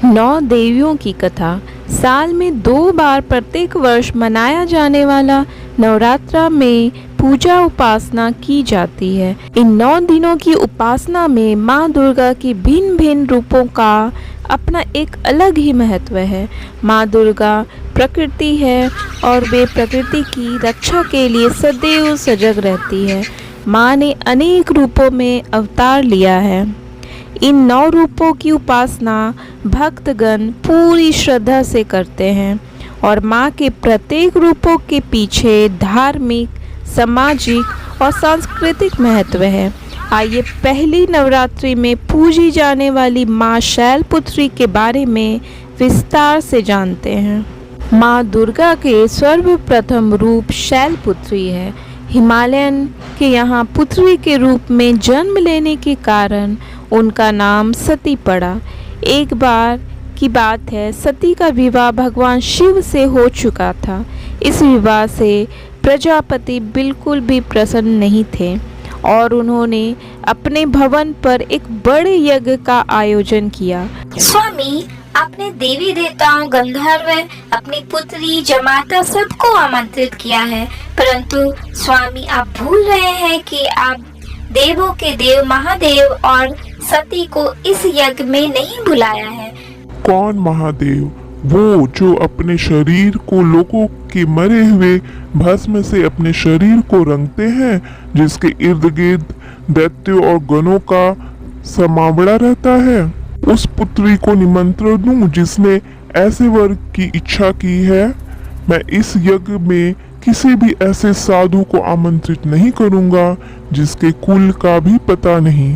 नौ देवियों की कथा। साल में 2 बार प्रत्येक वर्ष मनाया जाने वाला नवरात्रा में पूजा उपासना की जाती है। इन 9 दिनों की उपासना में माँ दुर्गा की भिन्न भिन्न रूपों का अपना एक अलग ही महत्व है। माँ दुर्गा प्रकृति है और वे प्रकृति की रक्षा के लिए सदैव सजग रहती है। माँ ने अनेक रूपों में अवतार लिया है। इन 9 रूपों की उपासना भक्तगण पूरी श्रद्धा से करते हैं और माँ के प्रत्येक रूपों के पीछे धार्मिक, सामाजिक और सांस्कृतिक महत्व है। आइए पहली नवरात्रि में पूजी जाने वाली माँ शैलपुत्री के बारे में विस्तार से जानते हैं। माँ दुर्गा के सर्वप्रथम रूप शैलपुत्री है। हिमालयन के यहाँ पुत्री के रूप में जन्म लेने के कारण उनका नाम सती पड़ा। एक बार की बात है, सती का विवाह भगवान शिव से हो चुका था। इस विवाह से प्रजापति बिल्कुल भी प्रसन्न नहीं थे और उन्होंने अपने भवन पर एक बड़े यज्ञ का आयोजन किया। स्वामी, आपने देवी देवताओं, गंधर्व, अपनी पुत्री, जमाता सबको आमंत्रित किया है, परंतु स्वामी आप भूल रहे हैं कि आप देवों के देव महादेव और सती को इस यज्ञ में नहीं बुलाया है। कौन महादेव? वो जो अपने शरीर को लोगों के मरे हुए भस्म से अपने शरीर को रंगते हैं, जिसके इर्द गिर्द दैत्यों और गणों का समावड़ा रहता है। उस पुत्री को निमंत्रण दूं जिसने ऐसे वर की इच्छा की है। मैं इस यज्ञ में किसी भी ऐसे साधु को आमंत्रित नहीं करूंगा जिसके कुल का भी पता नहीं।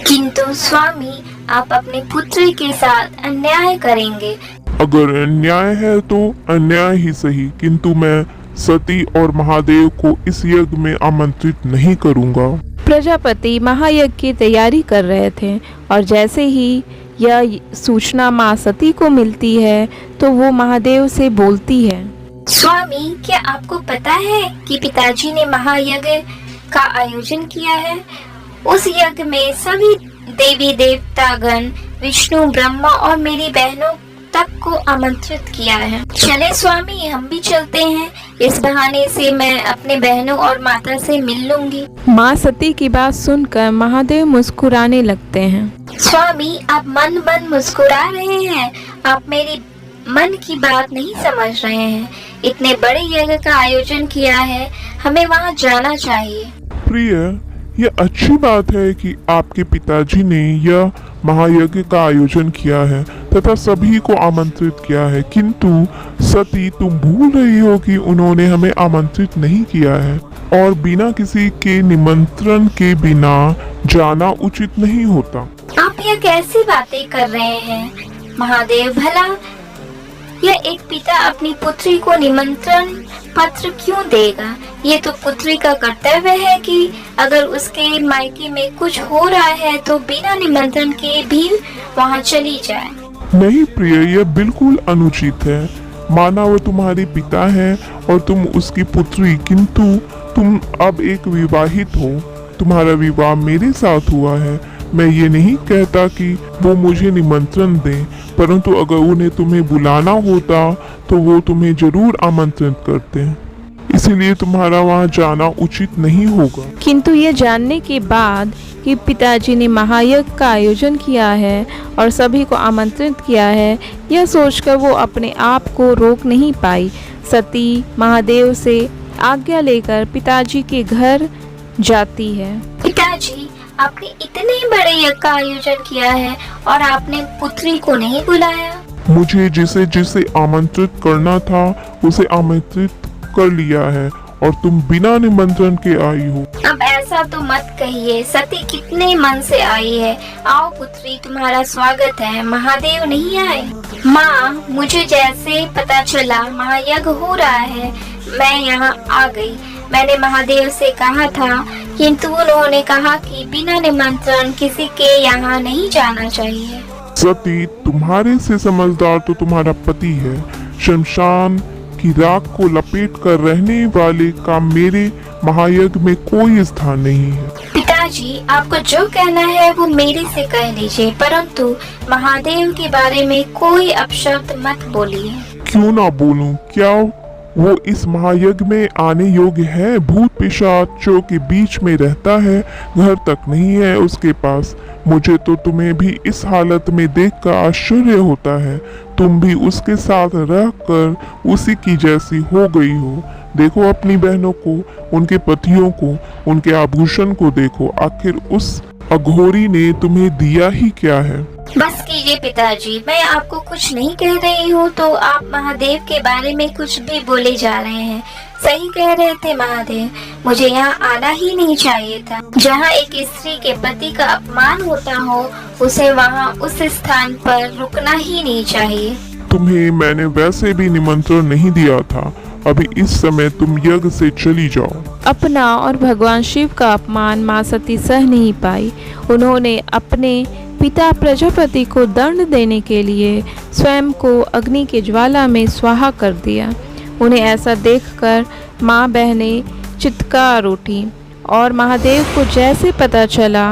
किंतु स्वामी, आप अपनी पुत्री के साथ अन्याय करेंगे। अगर अन्याय है तो अन्याय ही सही, किंतु मैं सती और महादेव को इस यज्ञ में आमंत्रित नहीं करूंगा। प्रजापति महायज्ञ की तैयारी कर रहे थे और जैसे ही यह सूचना माँ सती को मिलती है तो वो महादेव से बोलती है, स्वामी, क्या आपको पता है कि पिताजी ने महायज्ञ का आयोजन किया है? उस यज्ञ में सभी देवी देवतागण, विष्णु, ब्रह्मा और मेरी बहनों तक को आमंत्रित किया है। चले स्वामी, हम भी चलते हैं। इस बहाने से मैं अपने बहनों और माता से मिल लूंगी। माँ सती की बात सुनकर महादेव मुस्कुराने लगते हैं। स्वामी, आप मन मन मुस्कुरा रहे हैं। आप मेरी मन की बात नहीं समझ रहे हैं। इतने बड़े यज्ञ का आयोजन किया है, हमें वहाँ जाना चाहिए। प्रिय, यह अच्छी बात है कि आपके पिताजी ने यह महायज्ञ का आयोजन किया है तथा सभी को आमंत्रित किया है, किंतु सती, तुम भूल रही हो कि उन्होंने हमें आमंत्रित नहीं किया है और बिना किसी के निमंत्रण के बिना जाना उचित नहीं होता। आप यह कैसी बातें कर रहे हैं महादेव? भला यह एक पिता अपनी पुत्री को निमंत्रण पत्र क्यों देगा? ये तो पुत्री का कर्तव्य है कि अगर उसके मायके में कुछ हो रहा है तो बिना निमंत्रण के भी वहाँ चली जाए। नहीं प्रिय, यह बिल्कुल अनुचित है। माना वो तुम्हारे पिता है और तुम उसकी पुत्री, किंतु तुम अब एक विवाहित हो। तुम्हारा विवाह मेरे साथ हुआ है। मैं ये नहीं कहता कि वो मुझे निमंत्रण दें, परंतु अगर उन्हें तुम्हें बुलाना होता तो वो तुम्हें जरूर आमंत्रित करते। इसीलिए तुम्हारा वहाँ जाना उचित नहीं होगा। किंतु ये जानने के बाद कि पिताजी ने महायज्ञ का आयोजन किया है और सभी को आमंत्रित किया है, यह सोचकर वो अपने आप को रोक नहीं पाई। सती महादेव से आज्ञा लेकर पिताजी के घर जाती है। पिताजी, आपने इतने बड़े यज्ञ का आयोजन किया है और आपने पुत्री को नहीं बुलाया। मुझे जिसे जिसे आमंत्रित करना था उसे आमंत्रित कर लिया है और तुम बिना निमंत्रण के आई हो। अब ऐसा तो मत कहिए। सती कितने मन से आई है। आओ पुत्री, तुम्हारा स्वागत है। महादेव नहीं आए? माँ, मुझे जैसे पता चला महायज्ञ हो रहा है, मैं यहाँ आ गई। मैंने महादेव से कहा था, किंतु उन्होंने कहा कि बिना निमंत्रण किसी के यहाँ नहीं जाना चाहिए। सती, तुम्हारे से समझदार तो तुम्हारा पति है। शमशान की राख को लपेट कर रहने वाले का मेरे महायज्ञ में कोई स्थान नहीं है। पिताजी, पिताजी, आपको जो कहना है वो मेरे से कह लीजिए, परंतु महादेव के बारे में कोई अपशब्द मत बोलिए। क्यों ना बोलूं? क्या वो इस महायज्ञ में आने योग्य है? भूत पिशाचों के बीच में रहता है, घर तक नहीं है उसके पास। मुझे तो तुम्हें भी इस हालत में देखकर आश्चर्य होता है। तुम भी उसके साथ रहकर उसी की जैसी हो गई हो। देखो अपनी बहनों को, उनके पतियों को, उनके आभूषण को देखो। आखिर उस अघोरी ने तुम्हें दिया ही क्या है? बस कीजिए पिताजी, मैं आपको कुछ नहीं कह रही हूँ तो आप महादेव के बारे में कुछ भी बोले जा रहे हैं। सही कह रहे थे महादेव, मुझे यहाँ आना ही नहीं चाहिए था। जहाँ एक स्त्री के पति का अपमान होता हो, उसे वहाँ उस स्थान पर रुकना ही नहीं चाहिए। तुम्हें मैंने वैसे भी निमंत्रण नहीं दिया था। अभी इस समय तुम यज्ञ से चली जाओ। अपना और भगवान शिव का अपमान माँ सती सह नहीं पाई। उन्होंने अपने पिता प्रजापति को दंड देने के लिए स्वयं को अग्नि के ज्वाला में स्वाहा कर दिया। उन्हें ऐसा देखकर माँ बहनें चित्कार उठी और महादेव को जैसे पता चला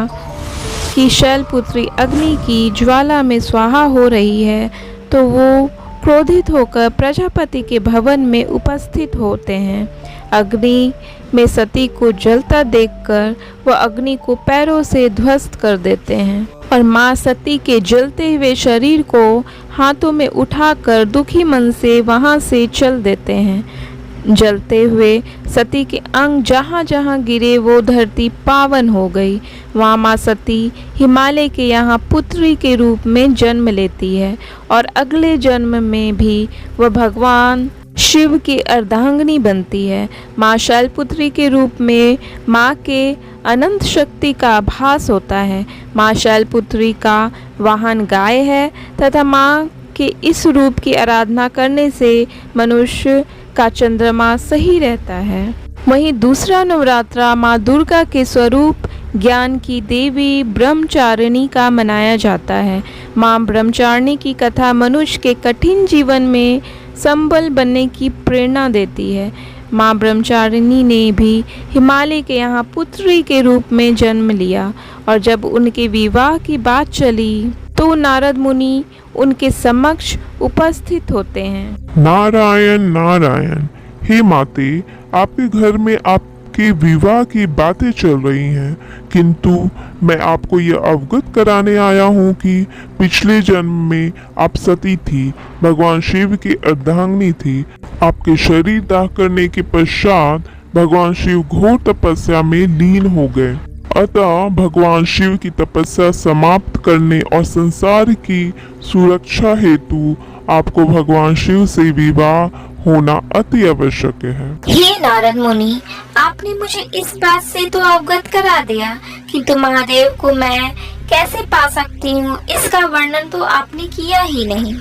कि शैलपुत्री अग्नि की ज्वाला में स्वाहा हो रही है, तो वो क्रोधित होकर प्रजापति के भवन में उपस्थित होते हैं। अग्नि में सती को जलता देखकर वह अग्नि को पैरों से ध्वस्त कर देते हैं और माँ सती के जलते हुए शरीर को हाथों में उठाकर दुखी मन से वहां से चल देते हैं। जलते हुए सती के अंग जहाँ जहाँ गिरे वो धरती पावन हो गई। वहाँ माँ सती हिमालय के यहाँ पुत्री के रूप में जन्म लेती है और अगले जन्म में भी वह भगवान शिव की अर्धांगिनी बनती है। माँ शैलपुत्री के रूप में माँ के अनंत शक्ति का आभास होता है। माँ शैलपुत्री का वाहन गाय है तथा माँ के इस रूप की आराधना करने से मनुष्य का चंद्रमा सही रहता है। वहीं दूसरा नवरात्रा माँ दुर्गा के स्वरूप ज्ञान की देवी ब्रह्मचारिणी का मनाया जाता है। माँ ब्रह्मचारिणी की कथा मनुष्य के कठिन जीवन में संबल बनने की प्रेरणा देती है। माँ ब्रह्मचारिणी ने भी हिमालय के यहाँ पुत्री के रूप में जन्म लिया और जब उनके विवाह की बात चली तो नारद मुनि उनके समक्ष उपस्थित होते हैं। नारायण नारायण। हे माते, आपके घर में आपके विवाह की बातें चल रही हैं, किंतु मैं आपको यह अवगत कराने आया हूँ कि पिछले जन्म में आप सती थी, भगवान शिव की अर्धांगिनी थी। आपके शरीर दाह करने के पश्चात भगवान शिव घोर तपस्या में लीन हो गए। अतः भगवान शिव की तपस्या समाप्त करने और संसार की सुरक्षा हेतु आपको भगवान शिव से विवाह होना अति आवश्यक है। हे नारद मुनि, आपने मुझे इस बात से तो अवगत करा दिया, किंतु महादेव को मैं कैसे पा सकती हूँ, इसका वर्णन तो आपने किया ही नहीं।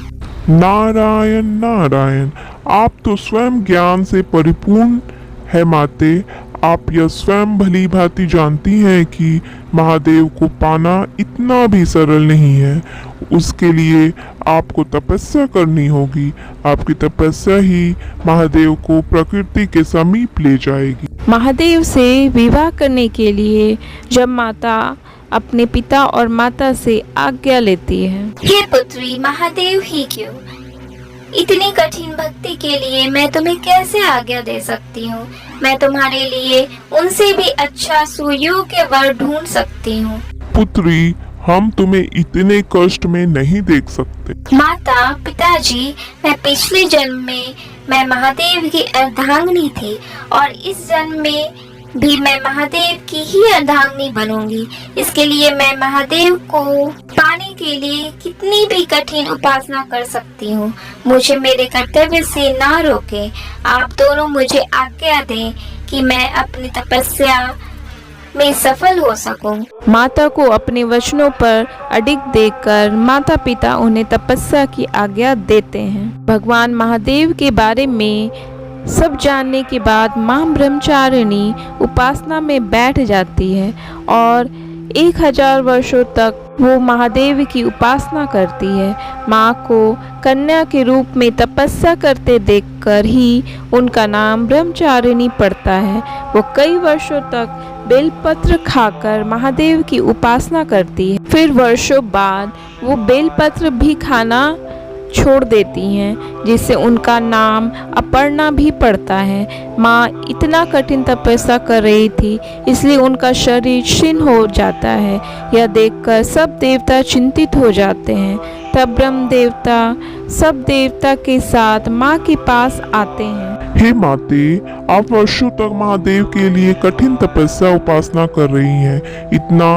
नारायण नारायण। आप तो स्वयं ज्ञान से परिपूर्ण है माते। आप यह स्वयं भली भांति जानती हैं कि महादेव को पाना इतना भी सरल नहीं है। उसके लिए आपको तपस्या करनी होगी। आपकी तपस्या ही महादेव को प्रकृति के समीप ले जाएगी। महादेव से विवाह करने के लिए जब माता अपने पिता और माता से आज्ञा लेती है। हे पुत्री, महादेव ही क्यों, इतनी कठिन भक्ति के लिए मैं तुम्हें कैसे आज्ञा दे सकती हूँ। मैं तुम्हारे लिए उनसे भी अच्छा सुयोग्य वर ढूंढ सकती हूँ। पुत्री, हम तुम्हें इतने कष्ट में नहीं देख सकते। माता, पिताजी, मैं पिछले जन्म में मैं महादेव की अर्धांगिनी थी और इस जन्म में भी मैं महादेव की ही अर्धांगिनी बनूंगी। इसके लिए मैं महादेव को पाने के लिए कितनी भी कठिन उपासना कर सकती हूँ। मुझे मेरे कर्तव्य से ना रोके। आप दोनों मुझे आज्ञा दें कि मैं अपनी तपस्या में सफल हो सकूं। माता को अपने वचनों पर अडिग देखकर माता पिता उन्हें तपस्या की आज्ञा देते हैं। भगवान महादेव के बारे में सब जानने के बाद माँ ब्रह्मचारिणी उपासना में बैठ जाती है और 1000 वर्षों तक वो महादेव की उपासना करती है। माँ को कन्या के रूप में तपस्या करते देखकर ही उनका नाम ब्रह्मचारिणी पड़ता है। वो कई वर्षों तक बेलपत्र खाकर महादेव की उपासना करती है। फिर वर्षों बाद वो बेलपत्र भी खाना छोड़ देती हैं, जिससे उनका नाम अपर्णा भी पड़ता है। माँ इतना कठिन तपस्या कर रही थी, इसलिए उनका शरीर क्षीण हो जाता है। यह देखकर सब देवता चिंतित हो जाते हैं। तब ब्रह्म देवता सब देवता के साथ माँ के पास आते हैं। हे माते, आप वर्षों तक महादेव के लिए कठिन तपस्या उपासना कर रही हैं। इतना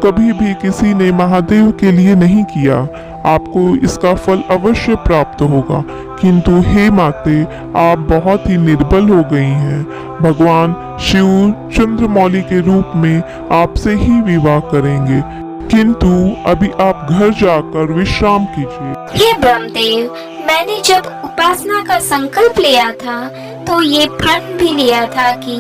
कभी भी किसी ने महादेव के लिए नहीं किया। आपको इसका फल अवश्य प्राप्त होगा। किंतु हे माते, आप बहुत ही निर्बल हो गई हैं। भगवान शिव चंद्रमौली के रूप में आपसे ही विवाह करेंगे, किंतु अभी आप घर जाकर विश्राम कीजिए। हे ब्रह्मदेव, मैंने जब उपासना का संकल्प लिया था तो ये प्रण भी लिया था कि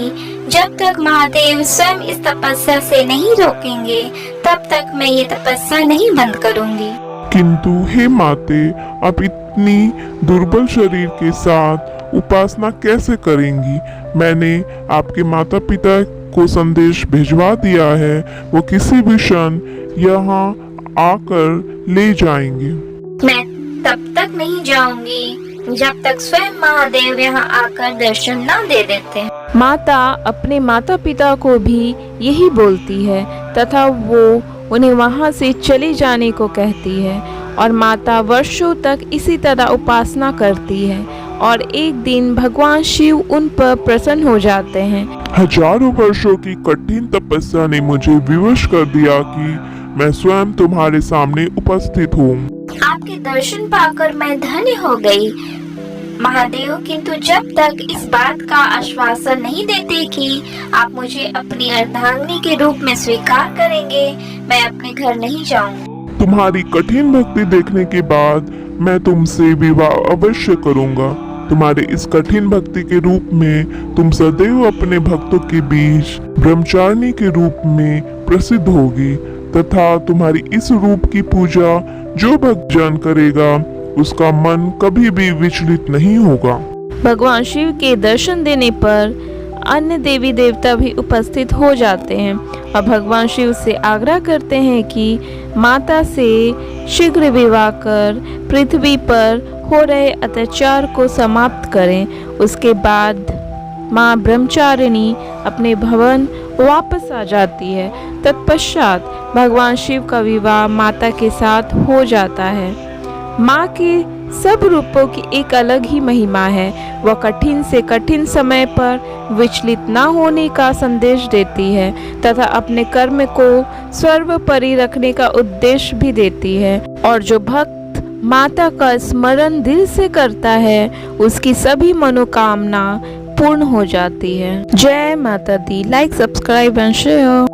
जब तक महादेव स्वयं इस तपस्या से नहीं रोकेंगे तब तक मैं ये तपस्या नहीं बंद करूंगी। किंतु हे माते, आप इतनी दुर्बल शरीर के साथ उपासना कैसे करेंगी? मैंने आपके माता पिता को संदेश भिजवा दिया है, वो किसी भी क्षण यहाँ आकर ले जाएंगे। मैं तब तक नहीं जाऊंगी जब तक स्वयं महादेव यहाँ आकर दर्शन न दे देते। माता अपने माता पिता को भी यही बोलती है तथा वो उन्हें वहाँ से चले जाने को कहती है। और माता वर्षों तक इसी तरह उपासना करती है और एक दिन भगवान शिव उन पर प्रसन्न हो जाते हैं। हजारों वर्षों की कठिन तपस्या ने मुझे विवश कर दिया कि मैं स्वयं तुम्हारे सामने उपस्थित हूँ। आपके दर्शन पाकर मैं धन्य हो गई महादेव, किंतु जब तक इस बात का आश्वासन नहीं देते कि आप मुझे अपनी अर्धांगिनी के रूप में स्वीकार करेंगे, मैं अपने घर नहीं जाऊंगी। तुम्हारी कठिन भक्ति देखने के बाद मैं तुमसे विवाह अवश्य करूंगा। तुम्हारे इस कठिन भक्ति के रूप में तुम सदैव अपने भक्तों के बीच ब्रह्मचारिणी के रूप में प्रसिद्ध होगी तथा तुम्हारी इस रूप की पूजा जो भक्तजन करेगा उसका मन कभी भी विचलित नहीं होगा। भगवान शिव के दर्शन देने पर अन्य देवी देवता भी उपस्थित हो जाते हैं और भगवान शिव से आग्रह करते हैं कि माता से शीघ्र विवाह कर पृथ्वी पर हो रहे अत्याचार को समाप्त करें। उसके बाद माँ ब्रह्मचारिणी अपने भवन वापस आ जाती है। तत्पश्चात भगवान शिव का विवाह माता के साथ हो जाता है। माँ के सब रूपों की एक अलग ही महिमा है। वह कठिन से कठिन समय पर विचलित न होने का संदेश देती है तथा अपने कर्म को सर्वोपरि रखने का उद्देश्य भी देती है। और जो भक्त माता का स्मरण दिल से करता है उसकी सभी मनोकामना पूर्ण हो जाती है। जय माता दी। Like, subscribe and share.